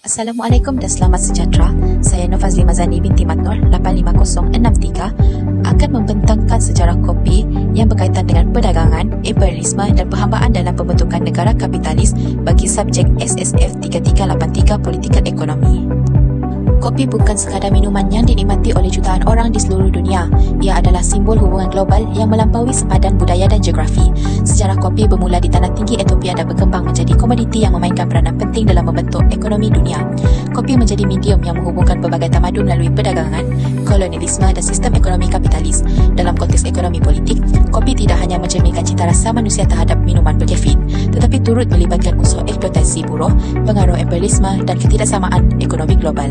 Assalamualaikum dan selamat sejahtera. Saya Nur Fazli Mazani binti Mat Nur 85063 akan membentangkan sejarah kopi yang berkaitan dengan perdagangan, imperialisme dan perhambaan dalam pembentukan negara kapitalis bagi subjek SSF 3383 Political Ekonomi. Kopi bukan sekadar minuman yang dinikmati oleh jutaan orang di seluruh dunia. Ia adalah simbol hubungan global yang melampaui sepadan budaya dan geografi. Sejarah kopi bermula di tanah tinggi Ethiopia dan berkembang menjadi komoditi yang memainkan peranan penting dalam membentuk ekonomi dunia. Kopi menjadi medium yang menghubungkan pelbagai tamadun melalui perdagangan, kolonialisme dan sistem ekonomi kapitalis. Dalam konteks ekonomi politik, kopi tidak hanya mencerminkan cita rasa manusia terhadap minuman berkafein, tetapi turut melibatkan unsur eksploitasi buruh, pengaruh imperialisme dan ketidaksamaan ekonomi global.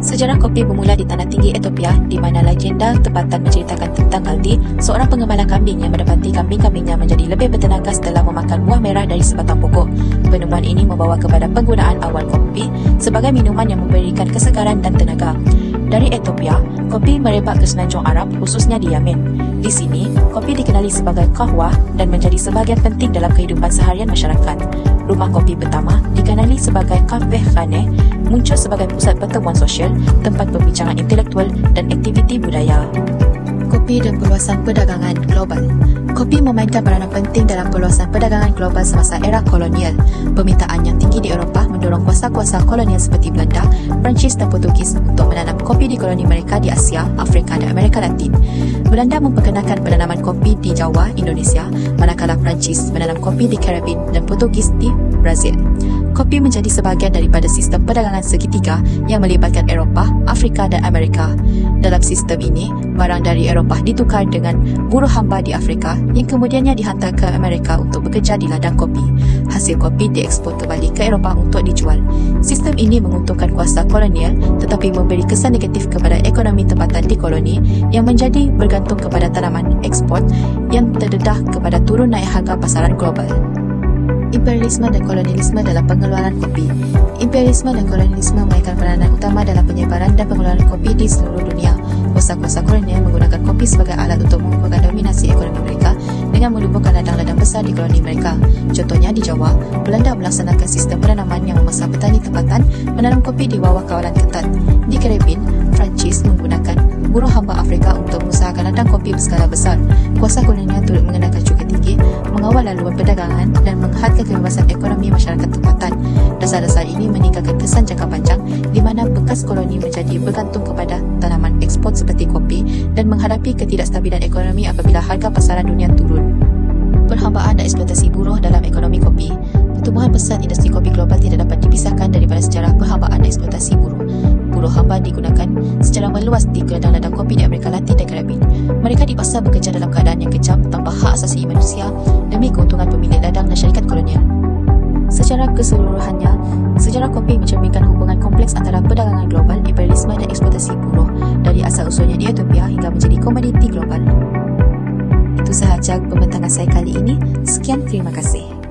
Sejarah kopi bermula di tanah tinggi Ethiopia di mana legenda tempatan menceritakan tentang Galdi, seorang pengembala kambing yang mendapati kambing-kambingnya menjadi lebih bertenaga setelah memakan buah merah dari sebatang pokok. Penemuan ini membawa kepada penggunaan awal kopi sebagai minuman yang memberikan kesegaran dan tenaga. Dari Ethiopia, kopi merebak ke semenanjung Arab, khususnya di Yemen. Di sini, kopi dikenali sebagai kahwah dan menjadi sebahagian penting dalam kehidupan seharian masyarakat. Rumah kopi pertama dikenali sebagai Kafeh Khane, muncul sebagai pusat pertemuan sosial, tempat perbincangan intelektual dan aktiviti budaya. Kopi dan perluasan perdagangan global. Kopi memainkan peranan penting dalam perluasan perdagangan global semasa era kolonial. Permintaan yang tinggi di Eropah mendorong kuasa-kuasa kolonial seperti Belanda, Perancis dan Portugis untuk menanam kopi di koloni mereka di Asia, Afrika dan Amerika Latin. Belanda memperkenalkan penanaman kopi di Jawa, Indonesia, manakala Perancis menanam kopi di Caribbean dan Portugis di Brazil. Kopi menjadi sebahagian daripada sistem perdagangan segitiga yang melibatkan Eropah, Afrika dan Amerika. Dalam sistem ini, barang dari Eropah ditukar dengan buruh hamba di Afrika yang kemudiannya dihantar ke Amerika untuk bekerja di ladang kopi. Hasil kopi diekspor kembali ke Eropah untuk dijual. Sistem ini menguntungkan kuasa kolonial tetapi memberi kesan negatif kepada ekonomi tempatan di koloni yang menjadi bergantung kepada tanaman ekspor yang terdedah kepada turun naik harga pasaran global. Imperialisme dan kolonialisme dalam pengeluaran kopi. Imperialisme dan kolonialisme memainkan peranan utama dalam penyebaran dan pengeluaran kopi di seluruh dunia. Kuasa-kuasa kolonial menggunakan kopi sebagai alat untuk memegang dominasi ekonomi mereka dengan meluburkan ladang-ladang besar di koloni mereka. Contohnya di Jawa, Belanda melaksanakan sistem penanaman yang memaksa petani tempatan menanam kopi di bawah kawalan ketat. Di Caribbean, Perancis menggunakan buruh hamba Afrika untuk mengusahakan ladang kopi berskala besar. Kuasa kolonial turut mengenakan cukai tinggi, mengawal laluan perdagangan dan menghadkan kebebasan ekonomi masyarakat tempatan. Dasar-dasar ini meninggalkan kesan jangka panjang di mana bekas koloni menjadi bergantung kepada tanaman ekspor seperti kopi dan menghadapi ketidakstabilan ekonomi apabila harga pasaran dunia turun. Perhambaan dan eksploitasi buruh dalam ekonomi kopi. Pertumbuhan pesat industri kopi global tidak dapat dipisahkan daripada sejarah perhambaan dan eksploitasi buruh. Buruh hamba digunakan secara meluas di ladang-ladang kopi di Amerika Latin dan Caribbean. Mereka dipaksa bekerja dalam keadaan yang kejam tanpa hak asasi manusia demi keuntungan pemilik ladang dan syarikat kolonial. Secara keseluruhannya, sejarah kopi mencerminkan hubungan kompleks antara perdagangan global, imperialisme dan eksploitasi buruh dari asal-usulnya di Ethiopia hingga menjadi komoditi global. Itu sahaja pembentangan saya kali ini. Sekian, terima kasih.